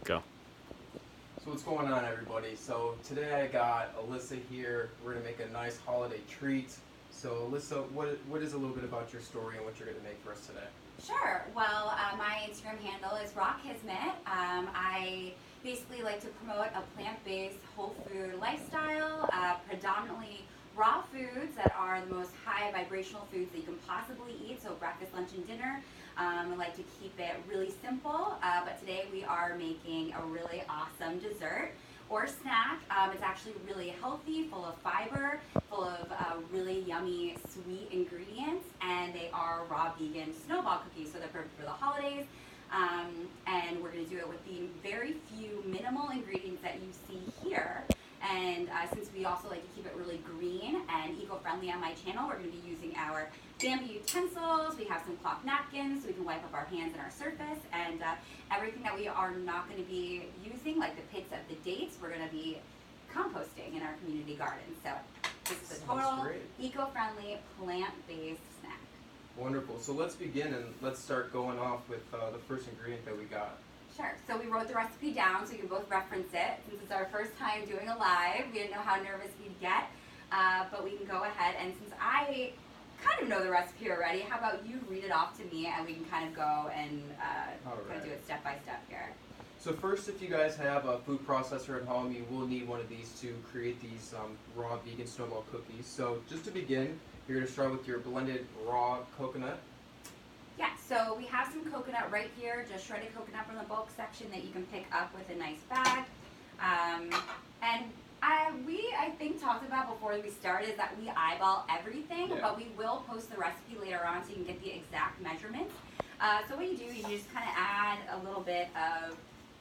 Go. So what's going on, everybody? So today I got Alyssa here. We're gonna make a nice holiday treat. So Alyssa, what is a little bit about your story and what you're gonna make for us today? Sure. Well, my Instagram handle is RockKismet. I basically like to promote a plant-based, whole food lifestyle, predominantly raw foods that are the most high vibrational foods that you can possibly eat, so breakfast, lunch, and dinner. I like to keep it really simple, but today we are making a really awesome dessert or snack. It's actually really healthy, full of fiber, full of really yummy sweet ingredients, and they are raw vegan snowball cookies, so they're perfect for the holidays. And we're going to do it with the very few minimal ingredients that you see here. And since we also like to keep it really green and eco-friendly on my channel, we're going to be using our bamboo utensils. We have some cloth napkins so we can wipe up our hands and our surface. And everything that we are not going to be using, like the pits of the dates, we're going to be composting in our community garden. So this is a total eco-friendly, plant-based snack. Wonderful. So let's begin and let's start going off with the first ingredient that we got. Sure. So we wrote the recipe down so you can both reference it. Since it's our first time doing a live, we didn't know how nervous we'd get, but we can go ahead. And since I kind of know the recipe already, how about you read it off to me and we can kind of go and kind of do it step by step here. So first, if you guys have a food processor at home, you will need one of these to create these raw vegan snowball cookies. So just to begin, you're going to start with your blended raw coconut. Yeah, so we have some coconut right here, just shredded coconut from the bulk section that you can pick up with a nice bag. And I think talked about before we started that we eyeball everything, but we will post the recipe later on so you can get the exact measurements. So what you do is you just kind of add a little bit of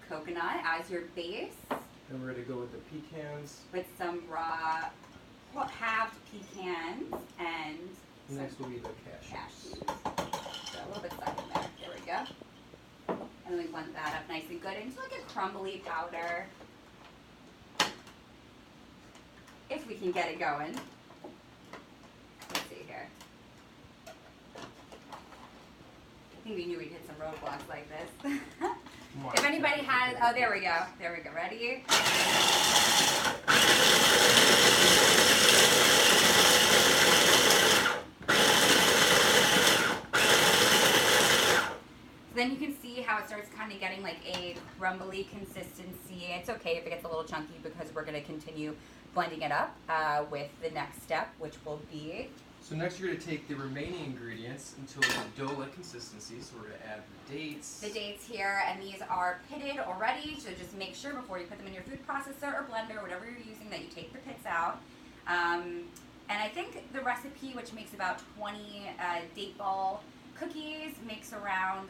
coconut as your base. And we're going to go with the pecans. With some raw halved pecans and next will be the cashews. A little bit stuck in there. There we go. And then we blend that up nice and good into like a crumbly powder. If we can get it going. Let's see here. I think we knew we'd hit some roadblocks like this. If anybody has, oh, there we go. There we go. Ready? Then you can see how it starts kind of getting like a crumbly consistency. It's okay if it gets a little chunky because we're going to continue blending it up with the next step, which will be... So next you're going to take the remaining ingredients until it's a dough-like consistency. So we're going to add the dates. The dates here, and these are pitted already, so just make sure before you put them in your food processor or blender, whatever you're using, that you take the pits out. And I think the recipe, which makes about 20 date ball cookies, makes around...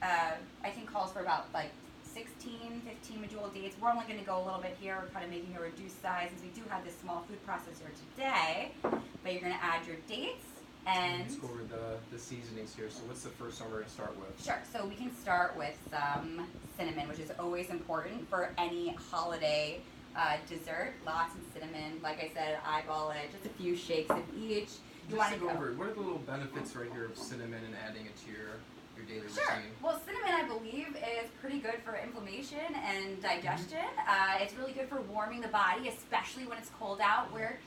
I think calls for about like 16, 15 medjool dates. We're only going to go a little bit here. We're kind of making a reduced size since we do have this small food processor today. But you're going to add your dates and... Let's go over the seasonings here. So what's the first one we're going to start with? Sure. So we can start with some cinnamon, which is always important for any holiday dessert. Lots of cinnamon. Like I said, eyeball it. Just a few shakes of each. You want to go over, what are the little benefits right here of cinnamon and adding it to your daily routine? Well, cinnamon, I believe, is pretty good for inflammation and digestion. It's really good for warming the body, especially when it's cold out. We're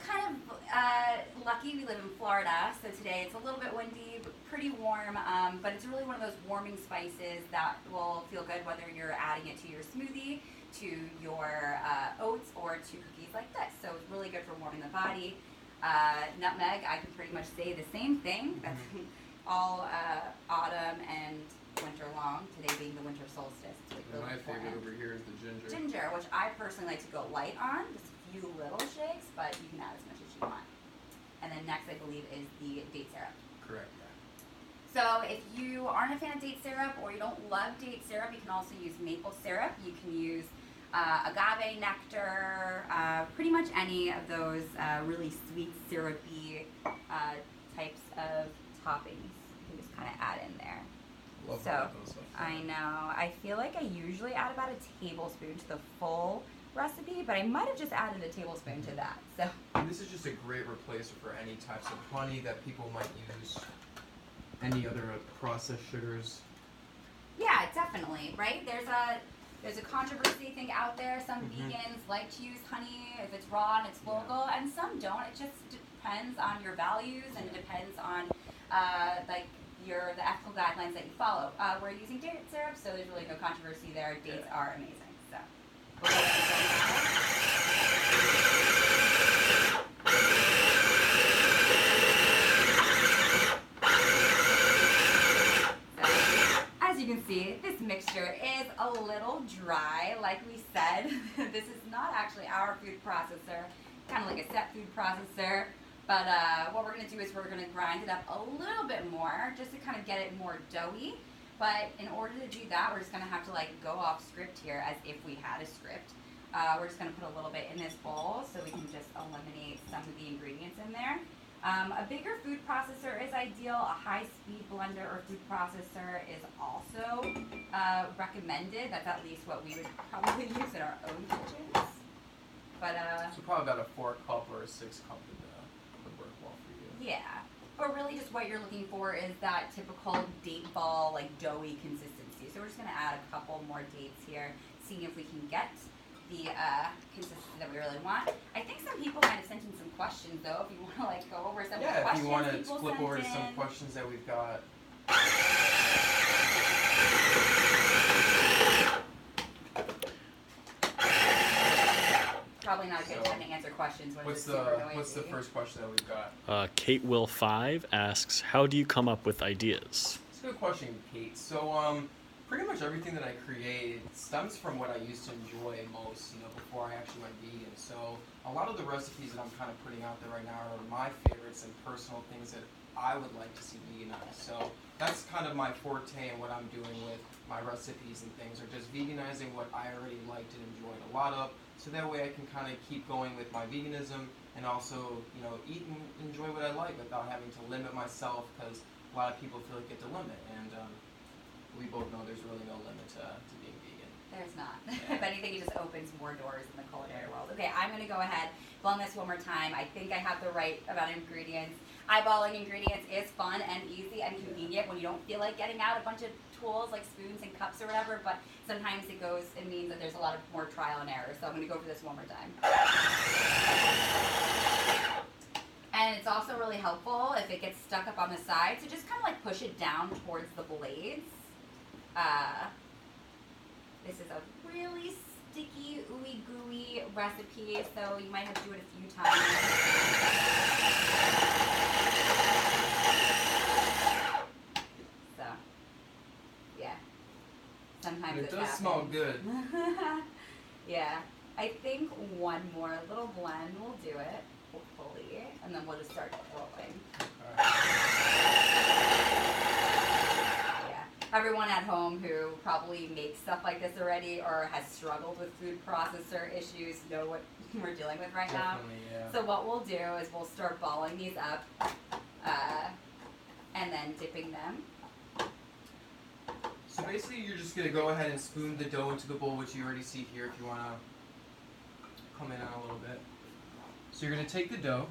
kind of lucky we live in Florida, so today it's a little bit windy, but pretty warm, but it's really one of those warming spices that will feel good whether you're adding it to your smoothie, to your oats, or to cookies like this. So it's really good for warming the body. Nutmeg, I can pretty much say the same thing. That's all autumn and winter long, today being the winter solstice. Like my favorite over here is the ginger. Ginger, which I personally like to go light on, just a few little shakes, but you can add as much as you want. And then next, I believe, is the date syrup. Correct. So if you aren't a fan of date syrup or you don't love date syrup, you can also use maple syrup. You can use agave nectar, pretty much any of those really sweet, syrupy types of toppings. You can just kind of add in there. Love so I know. I feel like I usually add about a tablespoon to the full recipe, but I might have just added a tablespoon to that. So and this is just a great replacement for any types of honey that people might use. Any other processed sugars? Yeah, definitely, right? There's a controversy thing out there. Some vegans like to use honey if it's raw and it's local, and some don't. It just depends on your values, and it depends on like the ethical guidelines that you follow. We're using date syrup, so there's really no controversy there. Dates are amazing. So. As you can see, this mixture is a little dry. Like we said, this is not actually our food processor, kind of like a set food processor. But what we're going to do is we're going to grind it up a little bit more just to kind of get it more doughy. But in order to do that, we're just going to have to like go off script here as if we had a script. We're just going to put a little bit in this bowl so we can just eliminate some of the ingredients in there. A bigger food processor is ideal. A high-speed blender or food processor is also recommended. That's at least what we would probably use in our own kitchens. But so probably about a 4 cup or a 6 cup would work well for you. Yeah, but really just what you're looking for is that typical date ball, like doughy consistency. So we're just gonna add a couple more dates here, seeing if we can get the consistency that we really want. I think some people might have sent in some questions though, if you want to like go over some of the questions. Yeah, if you want to flip over to some questions that we've got. Probably not a good time to answer questions when it's super noisy. What's the first question that we've got? Kate Will 5 asks, how do you come up with ideas? It's a good question, Kate. So pretty much everything that I create stems from what I used to enjoy most, before I actually went vegan. So a lot of the recipes that I'm kind of putting out there right now are my favorites and personal things that I would like to see veganized. So that's kind of my forte and what I'm doing with my recipes and things, are just veganizing what I already liked and enjoyed a lot of. So that way I can kind of keep going with my veganism and also, eat and enjoy what I like without having to limit myself, because a lot of people feel like it's a limit. And we both know there's really no limit to being vegan. There's not. If anything, it just opens more doors in the culinary world. Okay, I'm going to go ahead, blend this one more time. I think I have the right amount of ingredients. Eyeballing ingredients is fun and easy and convenient when you don't feel like getting out a bunch of tools like spoons and cups or whatever, but sometimes it means that there's a lot of more trial and error. So I'm going to go for this one more time. And it's also really helpful if it gets stuck up on the side, so just kind of like push it down towards the blades. This is a really sticky, ooey gooey recipe, so you might have to do it a few times. So, yeah. Sometimes it does smell good. Yeah. I think one more little blend will do it, hopefully, and then we'll just start rolling. Everyone at home who probably makes stuff like this already or has struggled with food processor issues know what we're dealing with right now. Yeah. So what we'll do is we'll start balling these up and then dipping them. So basically you're just going to go ahead and spoon the dough into the bowl, which you already see here if you want to come in on a little bit. So you're going to take the dough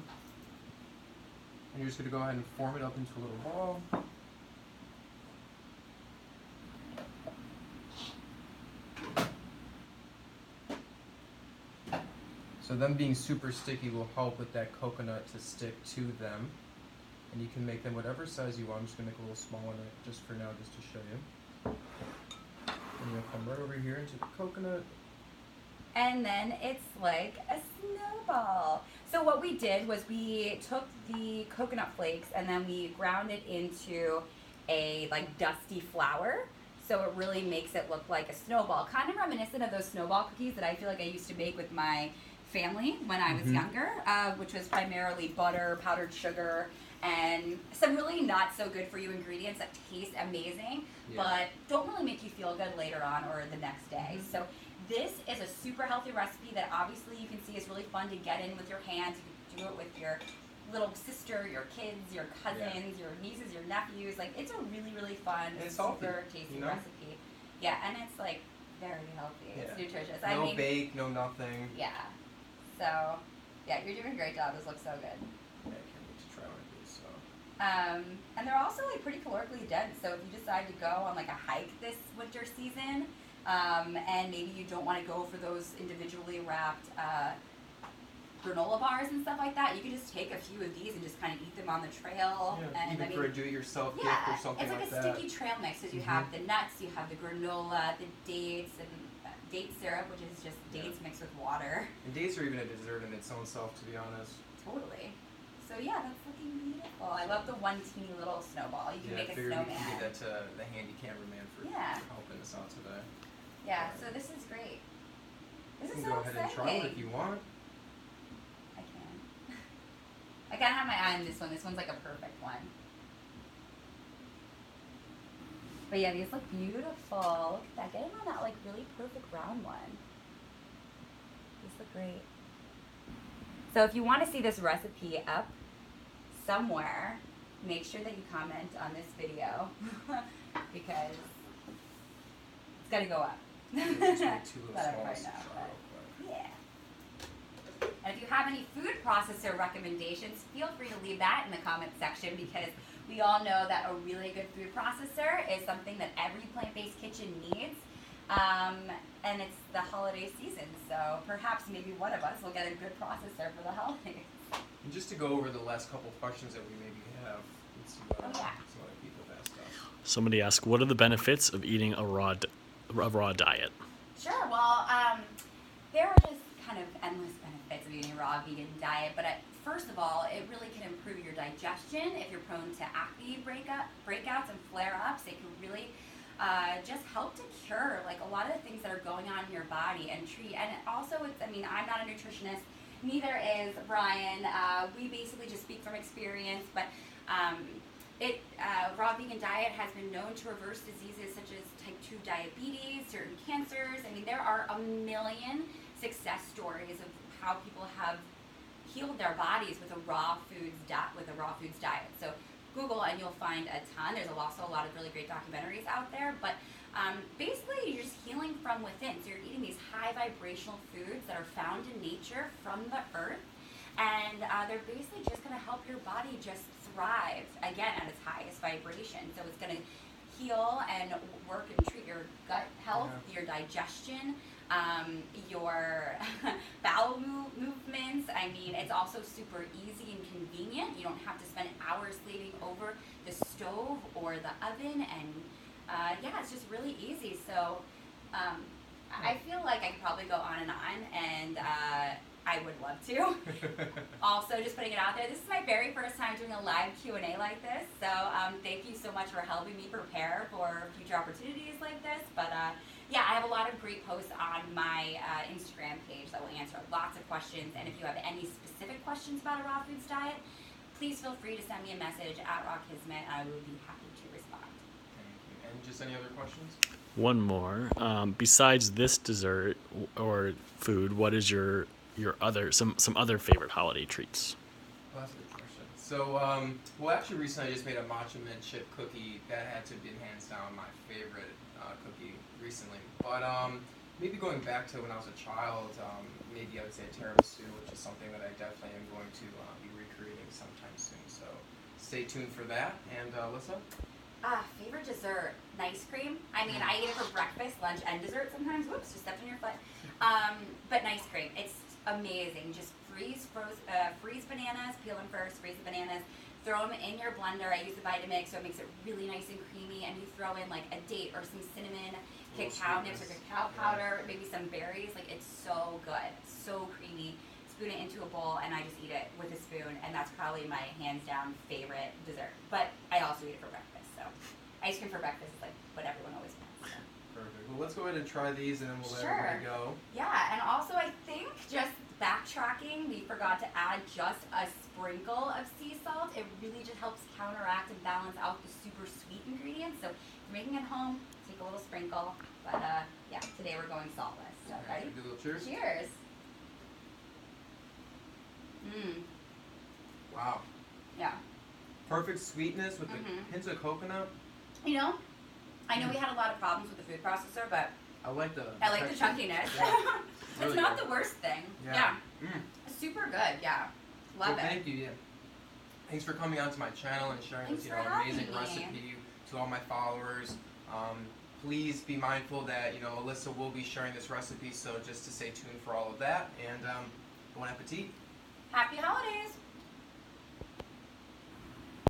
and you're just going to go ahead and form it up into a little ball. So them being super sticky will help with that coconut to stick to them. And you can make them whatever size you want. I'm just going to make a little small one just for now, just to show you. And you'll come right over here into the coconut. And then it's like a snowball. So what we did was we took the coconut flakes and then we ground it into a like dusty flour. So it really makes it look like a snowball. Kind of reminiscent of those snowball cookies that I feel like I used to make with my family when I was younger, which was primarily butter, powdered sugar, and some really not so good for you ingredients that taste amazing, but don't really make you feel good later on or the next day. So this is a super healthy recipe that obviously you can see is really fun to get in with your hands. You can do it with your little sister, your kids, your cousins, your nieces, your nephews. Like, it's a really, really fun, super tasty recipe. Yeah, and it's like very healthy. It's nutritious. No bake, no nothing. Yeah. So, yeah, you're doing a great job. This looks so good. Yeah, I can't wait to try one of these. So. And they're also like pretty calorically dense. So if you decide to go on like a hike this winter season, and maybe you don't want to go for those individually wrapped granola bars and stuff like that, you can just take a few of these and just kind of eat them on the trail. Yeah, and even for a do-it-yourself gift yeah, or something it's like like a that. sticky trail mix because you have the nuts, you have the granola, the dates, and date syrup, which is just dates mixed with water. And dates are even a dessert in its own self, to be honest. Totally. So yeah, that's looking beautiful. I love the one teeny little snowball. You can make a I figured we snowman. could give that to the handy cameraman for helping us out today. Yeah, so this is great. This You is can so go ahead and try exciting. it if you want. I can. I gotta have my eye on this one. This one's like a perfect one. But yeah, these look beautiful. Look at that. Get them on that like really perfect round one. These look great. So if you want to see this recipe up somewhere, make sure that you comment on this video because it's got to go up. Just make two little But I small probably ones know, to try but real quick. yeah. And if you have any food processor recommendations, feel free to leave that in the comment section because we all know that a really good food processor is something that every plant-based kitchen needs. And it's the holiday season, so perhaps maybe one of us will get a good processor for the holidays. And just to go over the last couple of questions that we maybe have, let's see what some other people have asked us. Somebody asked, what are the benefits of eating a raw diet? Sure. Well, there are just kind of endless benefits of eating a raw vegan diet, but first of all, it really can improve your digestion. If you're prone to acne breakouts and flare-ups, it can really just help to cure like a lot of the things that are going on in your body and treat. And also, I mean, I'm not a nutritionist, neither is Brian. We basically just speak from experience, but raw vegan diet has been known to reverse diseases such as type 2 diabetes, certain cancers. I mean, there are a million success stories of how people have healed their bodies with a raw foods diet. So Google and you'll find a ton. There's also a lot of really great documentaries out there, but basically you're just healing from within. So you're eating these high vibrational foods that are found in nature from the earth, and they're basically just going to help your body just thrive again at its highest vibration. So it's going to heal and work and treat your gut health, your digestion, your bowel movements. I mean, it's also super easy and convenient. You don't have to spend hours slaving over the stove or the oven, and yeah, it's just really easy. So I feel like I could probably go on, and I would love to. Also, just putting it out there, this is my very first time doing a live Q&A like this, so thank you so much for helping me prepare for future opportunities like this. But yeah, I have a lot of great posts on my Instagram page that will answer lots of questions, and if you have any specific questions about a raw foods diet, please feel free to send me a message at rawkismet. I will be happy to respond. Thank you. And just any other questions? One more. Besides this dessert or food, what is your other some other favorite holiday treats? Well, that's a good question. So, well, actually, recently I just made a matcha mint chip cookie that had to be hands down my favorite cookie recently. But maybe going back to when I was a child, maybe I would say tiramisu, which is something that I definitely am going to be recreating sometime soon. So, stay tuned for that. And Alyssa? Favorite dessert, nice cream. I mean, I eat it for breakfast, lunch, and dessert sometimes. Whoops, just stepped on your foot. But nice cream, it's amazing. Just freeze bananas, peel them first, freeze the bananas, throw them in your blender. I use the Vitamix, so it makes it really nice and creamy. And you throw in like a date or some cinnamon, cacao nibs or cacao powder, maybe some berries. Like, it's so good, so creamy. Spoon it into a bowl, and I just eat it with a spoon, and that's probably my hands down favorite dessert. But I also eat it for breakfast. So ice cream for breakfast is like what everyone always wants. So. Perfect. Well, let's go ahead and try these, and then we'll let everybody go. Yeah, and also I think just backtracking, we forgot to add just a sprinkle of sea salt. It really just helps counteract and balance out the super sweet ingredients. So if you're making it home, take a little sprinkle. But yeah, today we're going saltless. So ready? Do a little cheers. Cheers. Mmm. Wow. Yeah. Perfect sweetness with the hints of coconut. You know, I know we had a lot of problems with the food processor, but I like the texture. Chunkiness. Yeah. It's Really not good. the worst thing. Yeah. Super good. Yeah. Love Well, it. thank you. Yeah. Thanks for coming onto my channel and sharing Thanks this, for amazing having me. recipe to all my followers. please be mindful that, you know, Alyssa will be sharing this recipe, so just to stay tuned for all of that. And bon appetit. Happy holidays!